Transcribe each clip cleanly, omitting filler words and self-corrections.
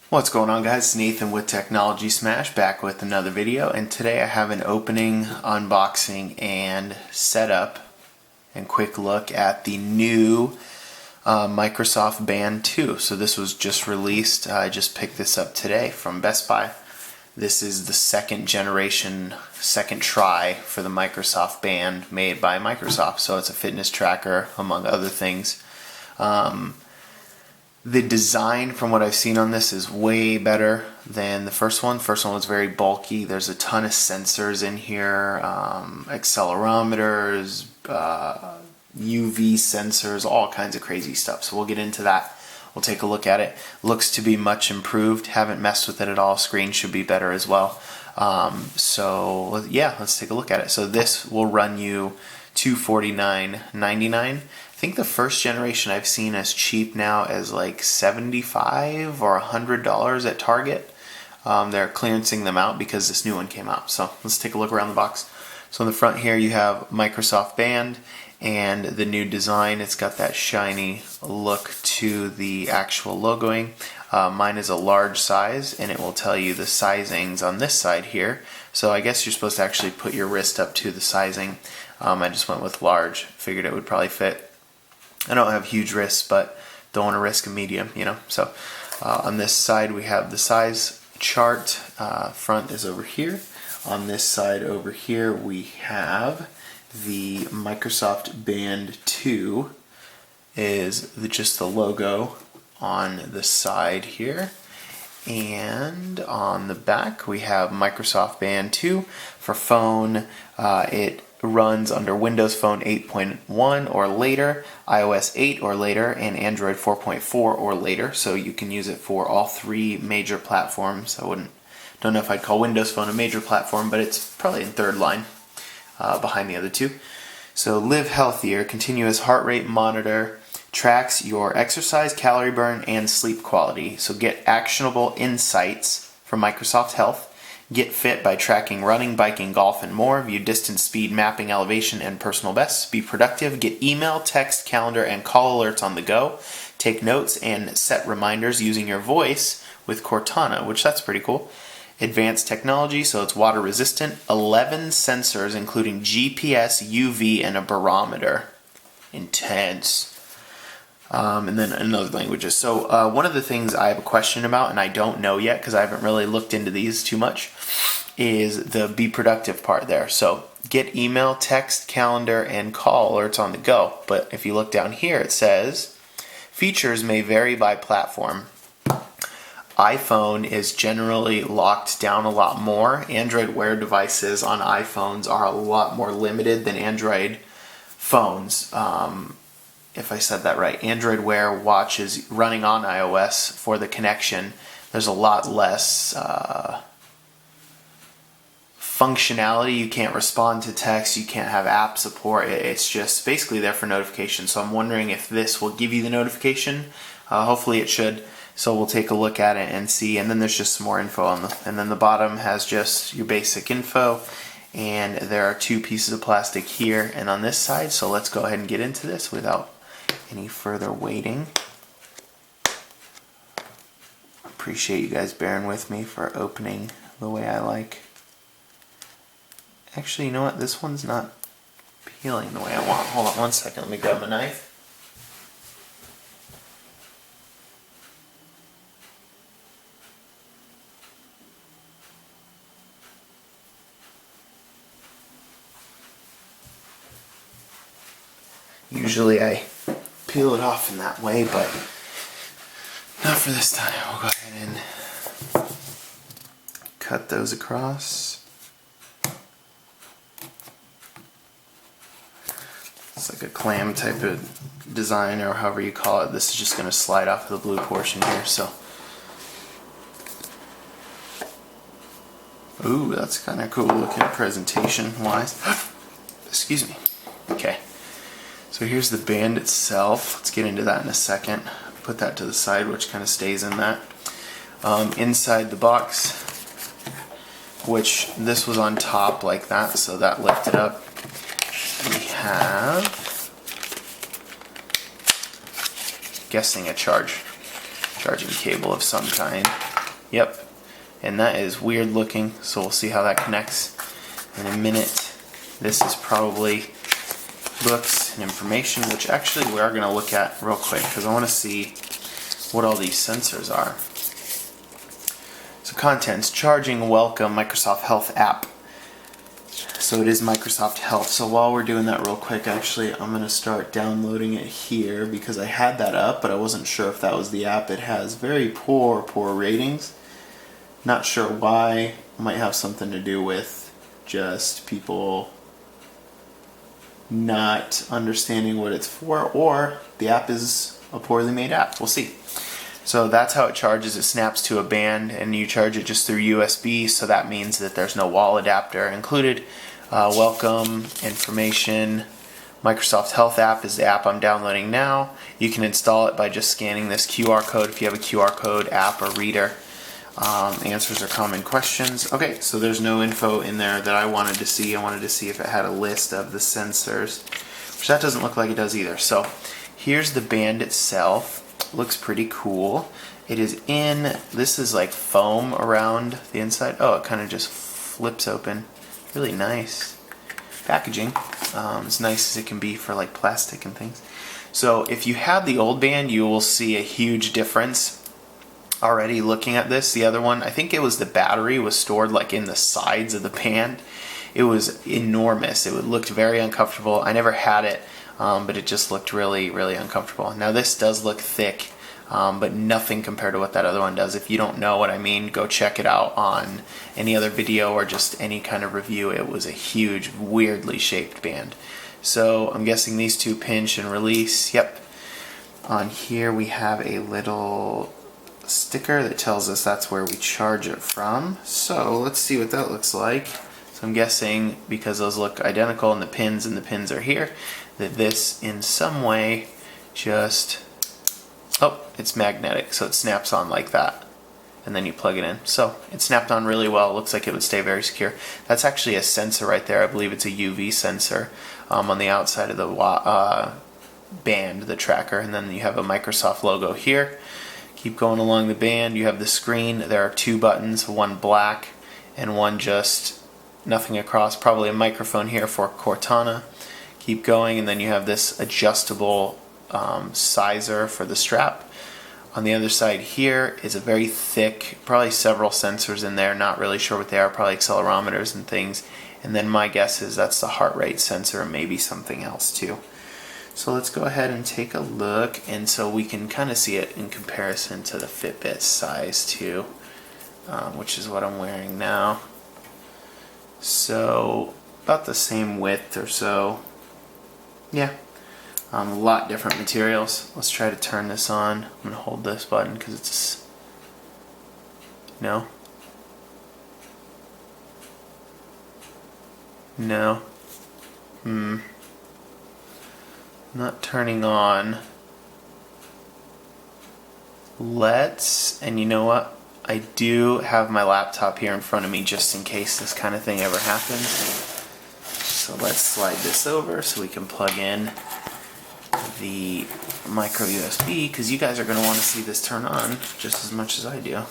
What's going on, guys? It's Nathan with Technology Smash, back with another video, and today I have an opening, unboxing, and setup and quick look at the new Microsoft Band 2. So this was just released. I just picked this up today from Best Buy. This is the second generation, second try for the Microsoft Band made by Microsoft. So it's a fitness tracker, among other things. The design, from what I've seen on this, is way better than the first one. First one was very bulky. There's a ton of sensors in here, accelerometers, UV sensors, all kinds of crazy stuff. So we'll get into that. We'll take a look at it. Looks to be much improved. Haven't messed with it at all. Screen should be better as well. So yeah, let's take a look at it. So this will run you $249.99. I think the first generation I've seen as cheap now as like $75 or $100 at Target. They're clearancing them out because this new one came out. So let's take a look around the box. So in the front here you have Microsoft Band and the new design. It's got that shiny look to the actual logoing. Mine is a large size, and it will tell you the sizings on this side here. So I guess you're supposed to actually put your wrist up to the sizing. I just went with large. Figured it would probably fit. I don't have huge wrists, but don't want to risk a medium, you know. So on this side we have the size chart. Front is over here. On this side over here we have the Microsoft Band 2 is just the logo on the side here. And on the back we have Microsoft Band 2 for phone. It runs under Windows Phone 8.1 or later, iOS 8 or later, and Android 4.4 or later. So you can use it for all three major platforms. Don't know if I'd call Windows Phone a major platform, but it's probably in third line behind the other two. So Live Healthier, continuous heart rate monitor, tracks your exercise, calorie burn, and sleep quality. So get actionable insights from Microsoft Health. Get fit by tracking running, biking, golf, and more. View distance, speed, mapping, elevation, and personal bests. Be productive. Get email, text, calendar, and call alerts on the go. Take notes and set reminders using your voice with Cortana, which that's pretty cool. Advanced technology, so it's water resistant. 11 sensors, including GPS, UV, and a barometer. Intense. And then in other languages. So one of the things I have a question about, and I don't know yet because I haven't really looked into these too much, is the be productive part there. So get email, text, calendar, and call alerts on the go. But if you look down here, it says features may vary by platform. iPhone is generally locked down a lot more. Android Wear devices on iPhones are a lot more limited than Android phones. If I said that right, Android Wear watches running on iOS for the connection. There's a lot less functionality. You can't respond to text. You can't have app support. It's just basically there for notifications. So I'm wondering if this will give you the notification. Hopefully it should. So we'll take a look at it and see. And then there's just some more info on and then the bottom has just your basic info. And there are two pieces of plastic here and on this side. So let's go ahead and get into this without any further waiting. Appreciate you guys bearing with me for opening the way I like. Actually, you know what? This one's not peeling the way I want. Hold on one second. Let me grab my knife. Usually I peel it off in that way, but not for this time. We'll go ahead and cut those across. It's like a clam type of design, or however you call it. This is just going to slide off of the blue portion here. So, ooh, that's kind of cool looking presentation wise. Excuse me. Okay. So here's the band itself. Let's get into that in a second. Put that to the side, which kind of stays in that. Inside the box, which this was on top like that, so that lifted up. We have, guessing a charging cable of some kind. Yep. And that is weird looking, so we'll see how that connects in a minute. This is probably books and information, which actually we are going to look at real quick because I want to see what all these sensors are. So contents, charging, welcome, Microsoft Health app. So it is Microsoft Health. So while we're doing that real quick, actually I'm going to start downloading it here because I had that up, but I wasn't sure if that was the app. It has very poor ratings. Not sure why. Might have something to do with just people not understanding what it's for, or the app is a poorly made app. We'll see. So that's how it charges. It snaps to a band and you charge it just through USB, so that means that there's no wall adapter included. Welcome, information, Microsoft Health app is the app I'm downloading now. You can install it by just scanning this QR code if you have a QR code app or reader. Answers are common questions. Okay, so there's no info in there that I wanted to see. I wanted to see if it had a list of the sensors, which that doesn't look like it does either. So here's the band itself. Looks pretty cool. It is in, this is like foam around the inside. Oh, it kind of just flips open. Really nice packaging. As nice as it can be for like plastic and things. So if you have the old band, you will see a huge difference already looking at this. The other one, I think it was the battery was stored like in the sides of the band. It was enormous. It looked very uncomfortable. I never had it. But it just looked really, really uncomfortable. Now this does look thick, but nothing compared to what that other one does. If you don't know what I mean, go check it out on any other video or just any kind of review. It was a huge, weirdly shaped band. So I'm guessing these two pinch and release. Yep. On here we have a little sticker that tells us that's where we charge it from. So let's see what that looks like. So I'm guessing because those look identical and the pins are here, that this in some way just, oh, it's magnetic, so it snaps on like that and then you plug it in. So it snapped on really well. It looks like it would stay very secure. That's actually a sensor right there. I believe it's a UV sensor on the outside of the band, the tracker, and then you have a Microsoft logo here. Keep going along the band. You have the screen. There are two buttons, one black and one just nothing across, probably a microphone here for Cortana. Keep going, and then you have this adjustable sizer for the strap. On the other side here is a very thick, probably several sensors in there, not really sure what they are, probably accelerometers and things. And then my guess is that's the heart rate sensor and maybe something else too. So let's go ahead and take a look, and so we can kind of see it in comparison to the Fitbit size too, which is what I'm wearing now. So about the same width or so. Yeah, a lot different materials. Let's try to turn this on. I'm going to hold this button because it's, no. No. Not turning on. Let's, and you know what? I do have my laptop here in front of me just in case this kind of thing ever happens. So let's slide this over so we can plug in the micro USB, because you guys are going to want to see this turn on just as much as I do.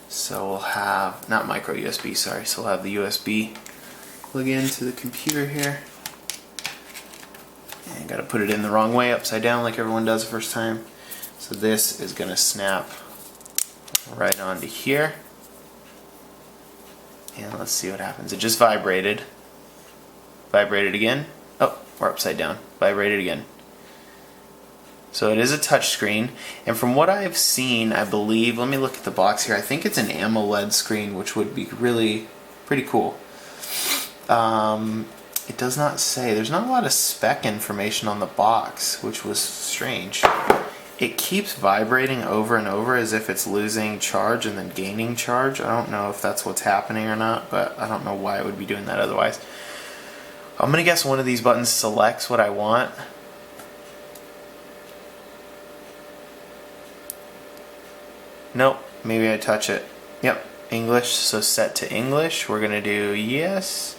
So we'll have, not micro USB, sorry, so we'll have the USB plug into the computer here. And got to put it in the wrong way, upside down like everyone does the first time. So this is going to snap right onto here. And let's see what happens. It just vibrated. Vibrated again. Oh, we're upside down. Vibrated again. So it is a touch screen. And from what I've seen, I believe, let me look at the box here. I think it's an AMOLED screen, which would be really pretty cool. It does not say. There's not a lot of spec information on the box, which was strange. It keeps vibrating over and over as if it's losing charge and then gaining charge. I don't know if that's what's happening or not, but I don't know why it would be doing that otherwise. I'm going to guess one of these buttons selects what I want. Nope, maybe I touch it. Yep, English, so set to English. We're going to do yes.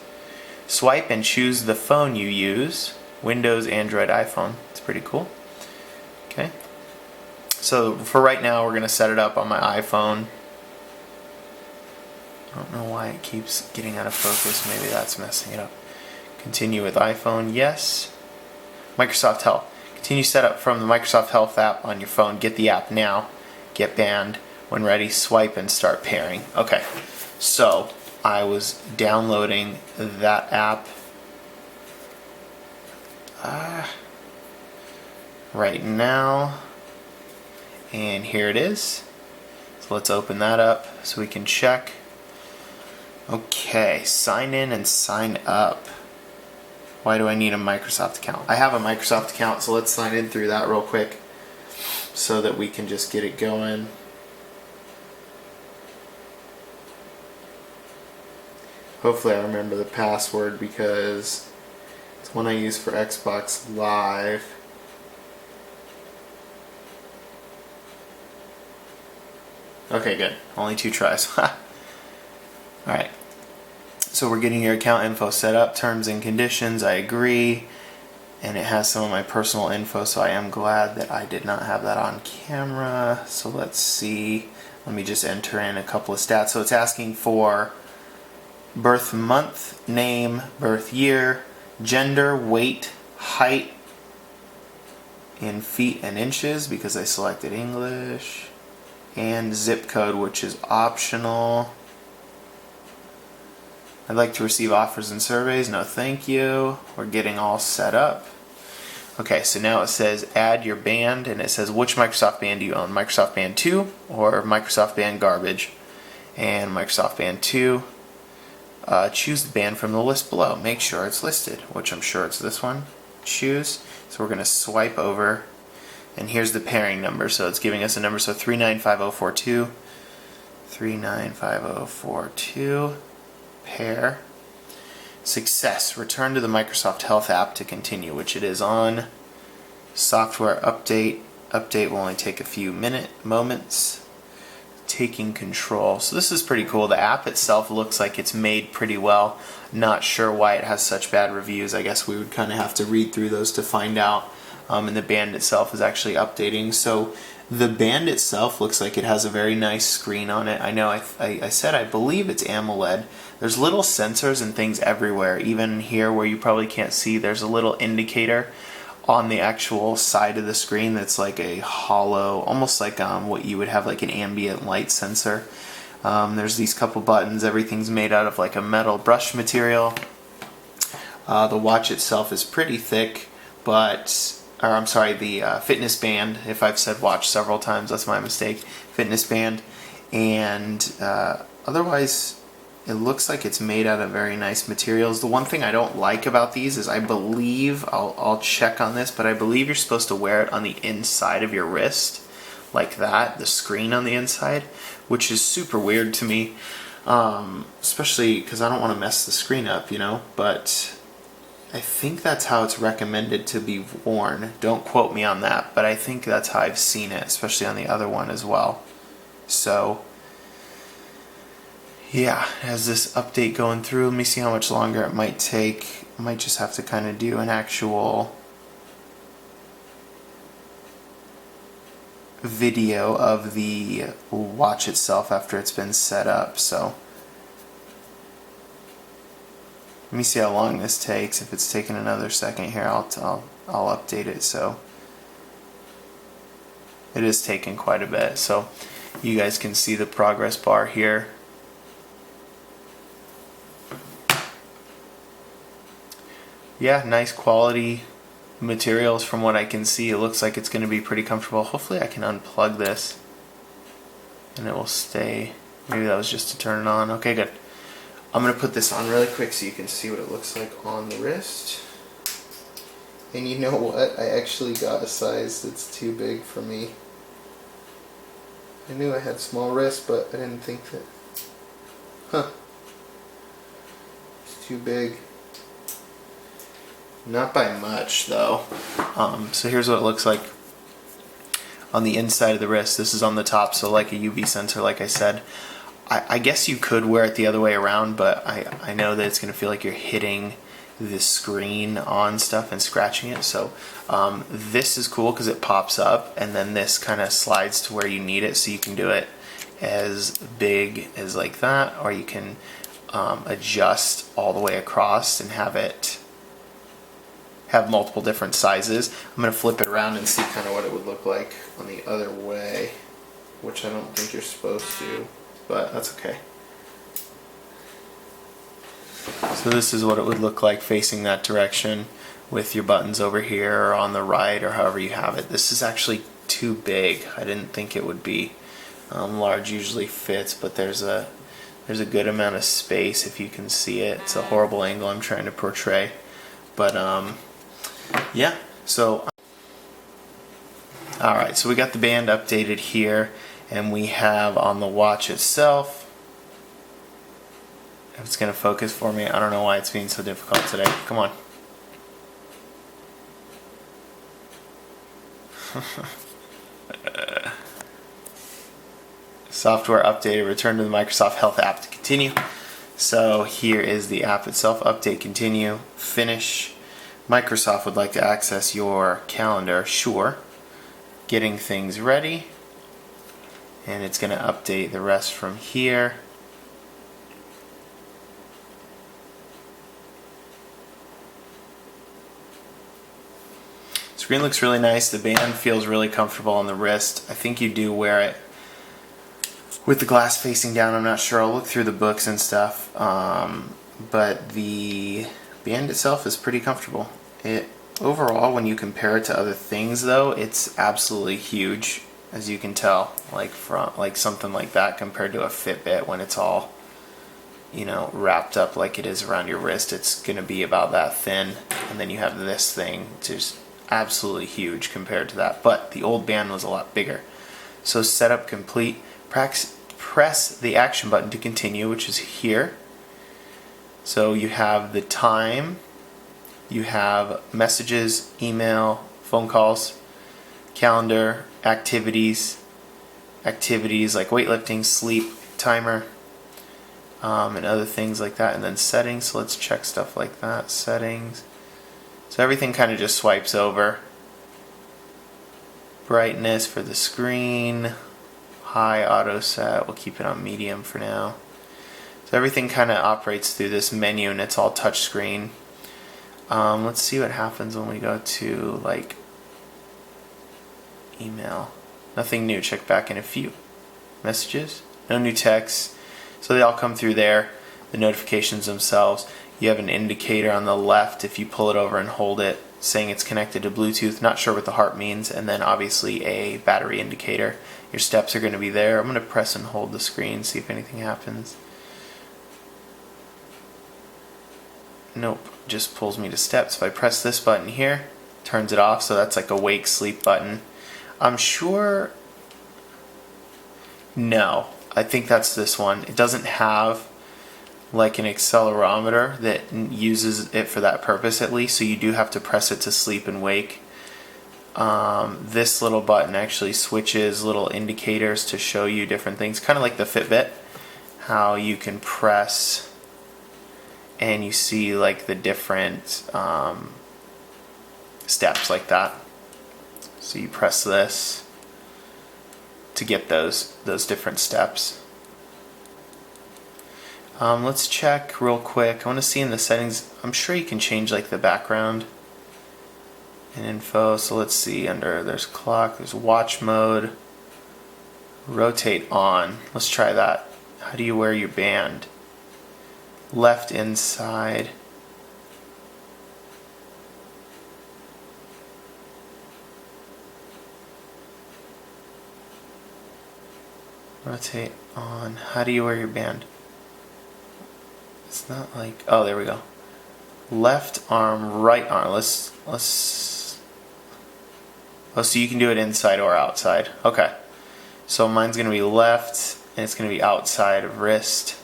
Swipe and choose the phone you use. Windows, Android, iPhone. It's pretty cool. Okay. So for right now, we're going to set it up on my iPhone. I don't know why it keeps getting out of focus. Maybe that's messing it up. Continue with iPhone, yes. Microsoft Health. Continue setup from the Microsoft Health app on your phone. Get the app now. Get banned. When ready, swipe and start pairing. Okay, so I was downloading that app right now, and here it is. So let's open that up so we can check. Okay, sign in and sign up. Why do I need a Microsoft account? I have a Microsoft account, so let's sign in through that real quick so that we can just get it going. Hopefully I remember the password because it's one I use for Xbox Live. Okay, good. Only 2 tries. Alright. So we're getting your account info set up, terms and conditions, I agree. And it has some of my personal info, so I am glad that I did not have that on camera. So let's see. Let me just enter in a couple of stats. So it's asking for birth month, name, birth year, gender, weight, height in feet and inches because I selected English, and zip code, which is optional. I'd like to receive offers and surveys. No, thank you. We're getting all set up. Okay, so now it says add your band, and it says which Microsoft band do you own? Microsoft Band 2 or Microsoft Band Garbage? And Microsoft Band 2. Choose the band from the list below. Make sure it's listed, which I'm sure it's this one. Choose. So we're going to swipe over, and here's the pairing number. So it's giving us a number. So 395042. 395042. Pair. Success. Return to the Microsoft Health app to continue, which it is on. Software update. Update will only take a few moments. Taking control. So this is pretty cool. The app itself looks like it's made pretty well. Not sure why it has such bad reviews. I guess we would kind of have to read through those to find out. And the band itself is actually updating. So the band itself looks like it has a very nice screen on it. I know I said I believe it's AMOLED. There's little sensors and things everywhere. Even here where you probably can't see, there's a little indicator on the actual side of the screen that's like a hollow, almost like what you would have like an ambient light sensor. There's these couple buttons. Everything's made out of like a metal brush material. The watch itself is pretty thick, but, or I'm sorry, the fitness band, if I've said watch several times, that's my mistake, fitness band. And otherwise, it looks like it's made out of very nice materials. The one thing I don't like about these is I believe, I'll check on this, but I believe you're supposed to wear it on the inside of your wrist, like that, the screen on the inside, which is super weird to me, especially because I don't want to mess the screen up, you know, but I think that's how it's recommended to be worn. Don't quote me on that, but I think that's how I've seen it, especially on the other one as well. So yeah, it has this update going through. Let me see how much longer it might take. I might just have to kind of do an actual video of the watch itself after it's been set up. So let me see how long this takes. If it's taking another second here, I'll update it. So it is taking quite a bit. So you guys can see the progress bar here. Yeah, nice quality materials from what I can see. It looks like it's going to be pretty comfortable. Hopefully I can unplug this and it will stay. Maybe that was just to turn it on. Okay, good. I'm going to put this on really quick so you can see what it looks like on the wrist. And you know what? I actually got a size that's too big for me. I knew I had small wrists, but I didn't think that... It's too big. Not by much, though. So here's what it looks like on the inside of the wrist. This is on the top, so like a UV sensor, like I said. I guess you could wear it the other way around, but I know that it's going to feel like you're hitting the screen on stuff and scratching it. So this is cool because it pops up, and then this kind of slides to where you need it, so you can do it as big as like that, or you can adjust all the way across and have it have multiple different sizes. I'm going to flip it around and see kind of what it would look like on the other way, which I don't think you're supposed to, but that's okay. So this is what it would look like facing that direction with your buttons over here or on the right or however you have it. This is actually too big. I didn't think it would be. Large usually fits, but there's a good amount of space if you can see it. It's a horrible angle I'm trying to portray, but yeah. So alright, so we got the band updated here, and we have on the watch itself, if it's going to focus for me, I don't know why it's being so difficult today. Come on. Software updated, return to the Microsoft Health app to continue. So here is the app itself, update, continue, finish. Microsoft would like to access your calendar, sure. Getting things ready, and it's going to update the rest from here. Screen looks really nice. The band feels really comfortable on the wrist. I think you do wear it with the glass facing down. I'm not sure. I'll look through the books and stuff. But the band itself is pretty comfortable. Overall, when you compare it to other things, though, it's absolutely huge, as you can tell. Like something like that compared to a Fitbit, when it's all, wrapped up like it is around your wrist, it's going to be about that thin. And then you have this thing, just absolutely huge compared to that. But the old band was a lot bigger. So setup complete. Press the action button to continue, which is here. So you have the time, you have messages, email, phone calls, calendar, activities like weightlifting, sleep, timer, and other things like that, and then settings. So let's check stuff like that. Settings. So everything kind of just swipes over. Brightness for the screen. High auto set, we'll keep it on medium for now. So everything kind of operates through this menu, and it's all touch screen. Let's see what happens when we go to like email. Nothing new. Check back in a few. Messages, no new texts. So they all come through there. The notifications themselves. You have an indicator on the left if you pull it over and hold it, saying it's connected to Bluetooth. Not sure what the heart means. And then obviously a battery indicator. Your steps are going to be there. I'm going to press and hold the screen, see if anything happens. Nope, just pulls me to steps. If I press this button here, turns it off, so that's like a wake sleep button. I'm sure, no, I think that's this one. It doesn't have like an accelerometer that uses it for that purpose, at least, so you do have to press it to sleep and wake. This little button actually switches little indicators to show you different things, kind of like the Fitbit, how you can press and you see like the different steps like that. So you press this to get those different steps. Let's check real quick. I want to see in the settings, I'm sure you can change like the background and info. So let's see, there's clock, there's watch mode, rotate on. Let's try that. How do you wear your band? Left inside. Rotate on. How do you wear your band? It's not like, oh, there we go. Left arm, right arm. Let's oh, so you can do it inside or outside. Okay. So mine's going to be left, and it's going to be outside of wrist,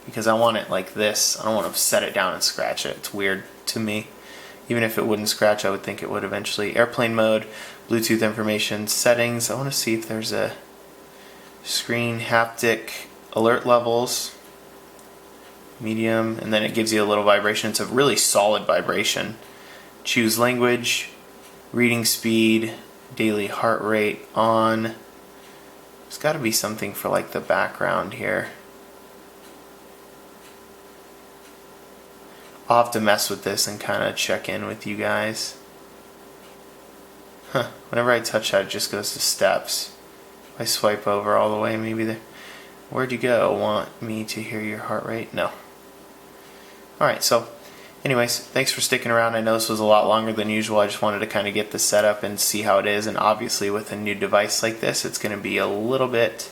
because I want it like this. I don't want to set it down and scratch it. It's weird to me. Even if it wouldn't scratch, I would think it would eventually. Airplane mode, Bluetooth information, settings. I want to see if there's a screen, haptic, alert levels. medium, and then it gives you a little vibration. It's a really solid vibration. Choose language, reading speed, daily heart rate on. There's got to be something for like the background here. I'll have to mess with this and kind of check in with you guys. Whenever I touch that, it just goes to steps. If I swipe over all the way, maybe there. Where'd you go? Want me to hear your heart rate? No. Alright, so anyways, thanks for sticking around. I know this was a lot longer than usual. I just wanted to kind of get this set up and see how it is. And obviously with a new device like this, it's going to be a little bit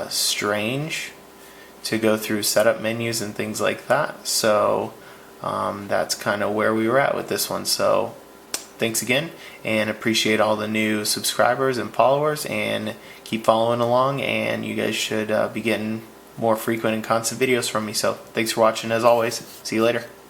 strange to go through setup menus and things like that. So that's kind of where we were at with this one. So thanks again, and appreciate all the new subscribers and followers, and keep following along, and you guys should be getting more frequent and constant videos from me. So thanks for watching as always. See you later.